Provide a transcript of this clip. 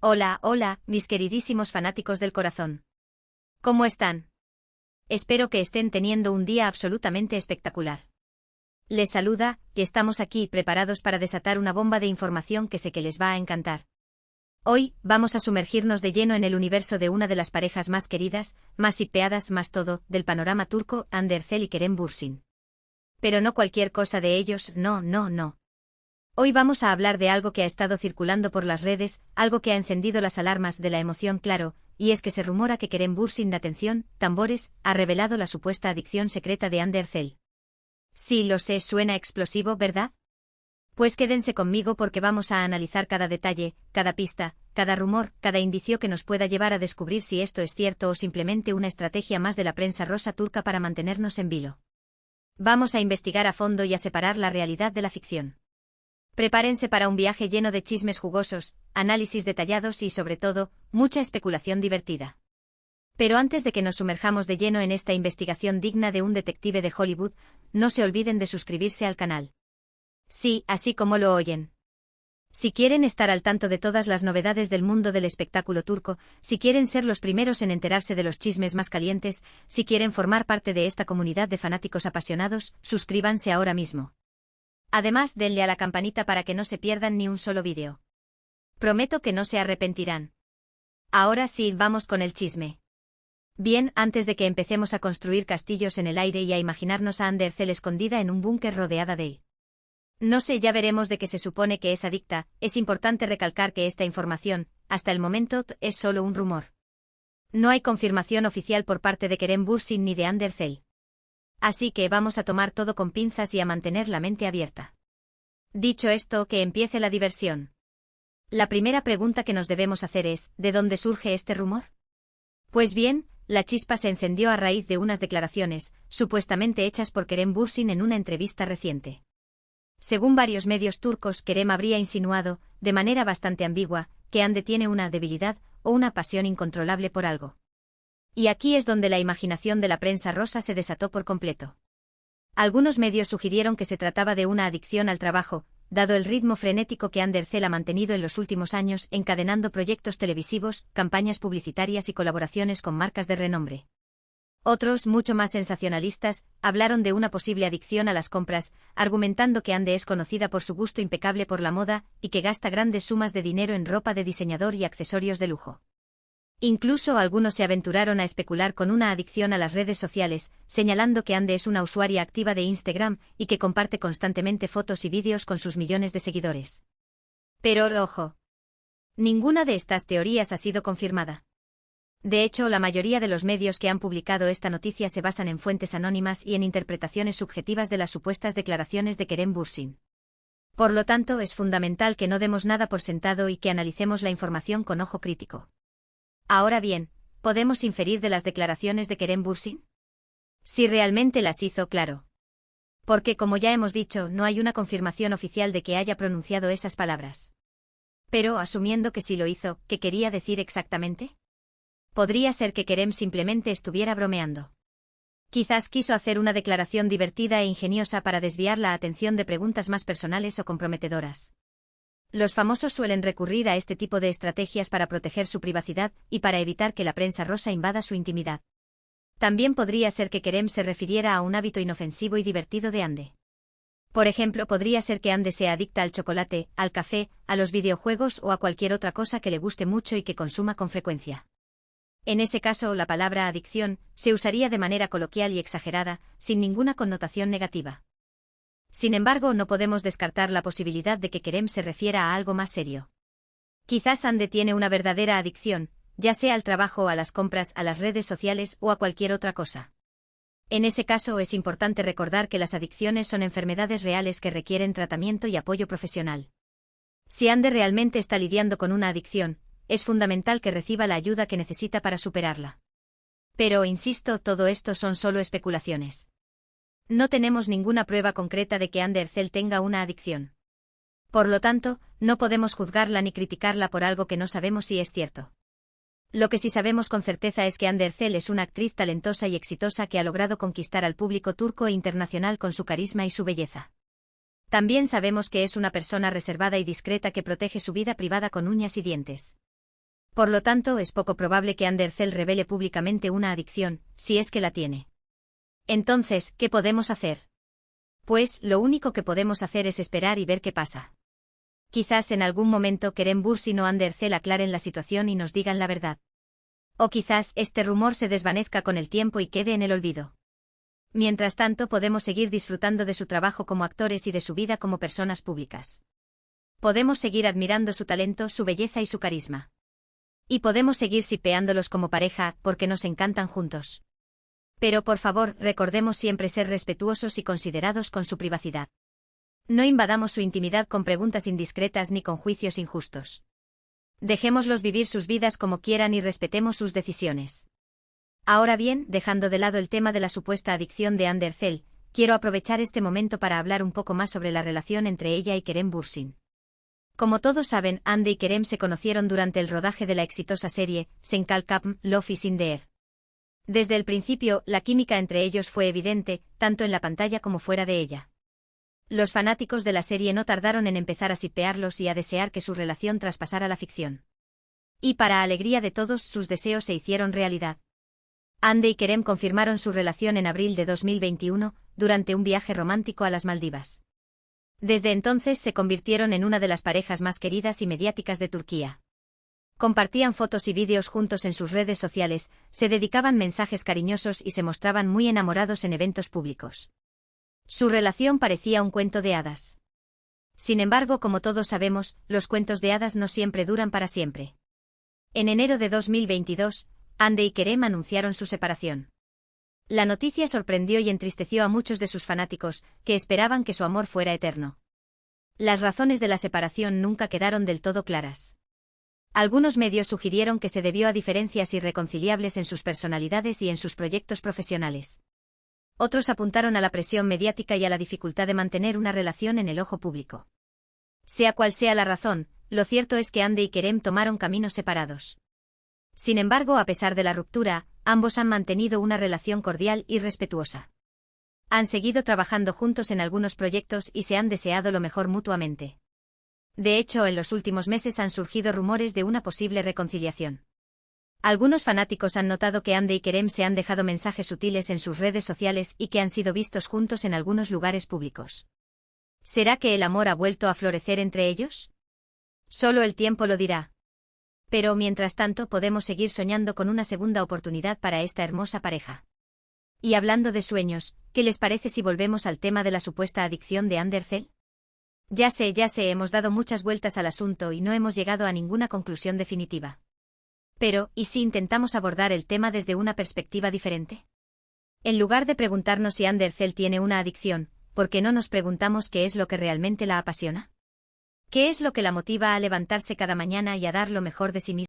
Hola, hola, mis queridísimos fanáticos del corazón. ¿Cómo están? Espero que estén teniendo un día absolutamente espectacular. Les saluda, y estamos aquí preparados para desatar una bomba de información que sé que les va a encantar. Hoy, vamos a sumergirnos de lleno en el universo de una de las parejas más queridas, más hipeadas, más todo, del panorama turco, Hande Erçel y Kerem Bürsin. Pero no cualquier cosa de ellos, no. Hoy vamos a hablar de algo que ha estado circulando por las redes, algo que ha encendido las alarmas de la emoción, claro, y es que se rumora que Kerem Bürsin, atención, tambores, ha revelado la supuesta adicción secreta de Hande Erçel. Sí, lo sé, suena explosivo, ¿verdad? Pues quédense conmigo porque vamos a analizar cada detalle, cada pista, cada rumor, cada indicio que nos pueda llevar a descubrir si esto es cierto o simplemente una estrategia más de la prensa rosa turca para mantenernos en vilo. Vamos a investigar a fondo y a separar la realidad de la ficción. Prepárense para un viaje lleno de chismes jugosos, análisis detallados y, sobre todo, mucha especulación divertida. Pero antes de que nos sumerjamos de lleno en esta investigación digna de un detective de Hollywood, no se olviden de suscribirse al canal. Sí, así como lo oyen. Si quieren estar al tanto de todas las novedades del mundo del espectáculo turco, si quieren ser los primeros en enterarse de los chismes más calientes, si quieren formar parte de esta comunidad de fanáticos apasionados, suscríbanse ahora mismo. Además, denle a la campanita para que no se pierdan ni un solo vídeo. Prometo que no se arrepentirán. Ahora sí, vamos con el chisme. Bien, antes de que empecemos a construir castillos en el aire y a imaginarnos a Hande Erçel escondida en un búnker rodeada de... No sé, ya veremos de qué se supone que es adicta, es importante recalcar que esta información, hasta el momento, es solo un rumor. No hay confirmación oficial por parte de Kerem Bürsin ni de Hande Erçel. Así que vamos a tomar todo con pinzas y a mantener la mente abierta. Dicho esto, que empiece la diversión. La primera pregunta que nos debemos hacer es, ¿de dónde surge este rumor? Pues bien, la chispa se encendió a raíz de unas declaraciones, supuestamente hechas por Kerem Bürsin en una entrevista reciente. Según varios medios turcos, Kerem habría insinuado, de manera bastante ambigua, que Hande tiene una debilidad o una pasión incontrolable por algo. Y aquí es donde la imaginación de la prensa rosa se desató por completo. Algunos medios sugirieron que se trataba de una adicción al trabajo, dado el ritmo frenético que Hande Erçel ha mantenido en los últimos años encadenando proyectos televisivos, campañas publicitarias y colaboraciones con marcas de renombre. Otros, mucho más sensacionalistas, hablaron de una posible adicción a las compras, argumentando que Hande es conocida por su gusto impecable por la moda y que gasta grandes sumas de dinero en ropa de diseñador y accesorios de lujo. Incluso algunos se aventuraron a especular con una adicción a las redes sociales, señalando que Hande es una usuaria activa de Instagram y que comparte constantemente fotos y vídeos con sus millones de seguidores. Pero, ojo, ninguna de estas teorías ha sido confirmada. De hecho, la mayoría de los medios que han publicado esta noticia se basan en fuentes anónimas y en interpretaciones subjetivas de las supuestas declaraciones de Kerem Bürsin. Por lo tanto, es fundamental que no demos nada por sentado y que analicemos la información con ojo crítico. Ahora bien, ¿podemos inferir de las declaraciones de Kerem Bürsin? Si realmente las hizo, claro. Porque, como ya hemos dicho, no hay una confirmación oficial de que haya pronunciado esas palabras. Pero, asumiendo que sí lo hizo, ¿qué quería decir exactamente? Podría ser que Kerem simplemente estuviera bromeando. Quizás quiso hacer una declaración divertida e ingeniosa para desviar la atención de preguntas más personales o comprometedoras. Los famosos suelen recurrir a este tipo de estrategias para proteger su privacidad y para evitar que la prensa rosa invada su intimidad. También podría ser que Kerem se refiriera a un hábito inofensivo y divertido de Hande. Por ejemplo, podría ser que Hande sea adicta al chocolate, al café, a los videojuegos o a cualquier otra cosa que le guste mucho y que consuma con frecuencia. En ese caso, la palabra adicción se usaría de manera coloquial y exagerada, sin ninguna connotación negativa. Sin embargo, no podemos descartar la posibilidad de que Kerem se refiera a algo más serio. Quizás Hande tiene una verdadera adicción, ya sea al trabajo, a las compras, a las redes sociales o a cualquier otra cosa. En ese caso, es importante recordar que las adicciones son enfermedades reales que requieren tratamiento y apoyo profesional. Si Hande realmente está lidiando con una adicción, es fundamental que reciba la ayuda que necesita para superarla. Pero, insisto, todo esto son solo especulaciones. No tenemos ninguna prueba concreta de que Hande Erçel tenga una adicción. Por lo tanto, no podemos juzgarla ni criticarla por algo que no sabemos si es cierto. Lo que sí sabemos con certeza es que Hande Erçel es una actriz talentosa y exitosa que ha logrado conquistar al público turco e internacional con su carisma y su belleza. También sabemos que es una persona reservada y discreta que protege su vida privada con uñas y dientes. Por lo tanto, es poco probable que Andercel revele públicamente una adicción, si es que la tiene. Entonces, ¿qué podemos hacer? Pues, lo único que podemos hacer es esperar y ver qué pasa. Quizás en algún momento Kerem Bürsin o Andercel aclaren la situación y nos digan la verdad. O quizás este rumor se desvanezca con el tiempo y quede en el olvido. Mientras tanto, podemos seguir disfrutando de su trabajo como actores y de su vida como personas públicas. Podemos seguir admirando su talento, su belleza y su carisma. Y podemos seguir shipeándolos como pareja, porque nos encantan juntos. Pero por favor, recordemos siempre ser respetuosos y considerados con su privacidad. No invadamos su intimidad con preguntas indiscretas ni con juicios injustos. Dejémoslos vivir sus vidas como quieran y respetemos sus decisiones. Ahora bien, dejando de lado el tema de la supuesta adicción de Andercel, quiero aprovechar este momento para hablar un poco más sobre la relación entre ella y Kerem Bürsin. Como todos saben, Ande y Kerem se conocieron durante el rodaje de la exitosa serie Senkal Kapm, Love is in the Air. Desde el principio, la química entre ellos fue evidente, tanto en la pantalla como fuera de ella. Los fanáticos de la serie no tardaron en empezar a shippearlos y a desear que su relación traspasara la ficción. Y para alegría de todos, sus deseos se hicieron realidad. Ande y Kerem confirmaron su relación en abril de 2021, durante un viaje romántico a las Maldivas. Desde entonces se convirtieron en una de las parejas más queridas y mediáticas de Turquía. Compartían fotos y vídeos juntos en sus redes sociales, se dedicaban mensajes cariñosos y se mostraban muy enamorados en eventos públicos. Su relación parecía un cuento de hadas. Sin embargo, como todos sabemos, los cuentos de hadas no siempre duran para siempre. En enero de 2022, Ande y Kerem anunciaron su separación. La noticia sorprendió y entristeció a muchos de sus fanáticos, que esperaban que su amor fuera eterno. Las razones de la separación nunca quedaron del todo claras. Algunos medios sugirieron que se debió a diferencias irreconciliables en sus personalidades y en sus proyectos profesionales. Otros apuntaron a la presión mediática y a la dificultad de mantener una relación en el ojo público. Sea cual sea la razón, lo cierto es que Ande y Kerem tomaron caminos separados. Sin embargo, a pesar de la ruptura, ambos han mantenido una relación cordial y respetuosa. Han seguido trabajando juntos en algunos proyectos y se han deseado lo mejor mutuamente. De hecho, en los últimos meses han surgido rumores de una posible reconciliación. Algunos fanáticos han notado que Ande y Kerem se han dejado mensajes sutiles en sus redes sociales y que han sido vistos juntos en algunos lugares públicos. ¿Será que el amor ha vuelto a florecer entre ellos? Solo el tiempo lo dirá. Pero mientras tanto podemos seguir soñando con una segunda oportunidad para esta hermosa pareja. Y hablando de sueños, ¿qué les parece si volvemos al tema de la supuesta adicción de Andercel? Ya sé, hemos dado muchas vueltas al asunto y no hemos llegado a ninguna conclusión definitiva. Pero, ¿y si intentamos abordar el tema desde una perspectiva diferente? En lugar de preguntarnos si Andercel tiene una adicción, ¿por qué no nos preguntamos qué es lo que realmente la apasiona? ¿Qué es lo que la motiva a levantarse cada mañana y a dar lo mejor de sí misma?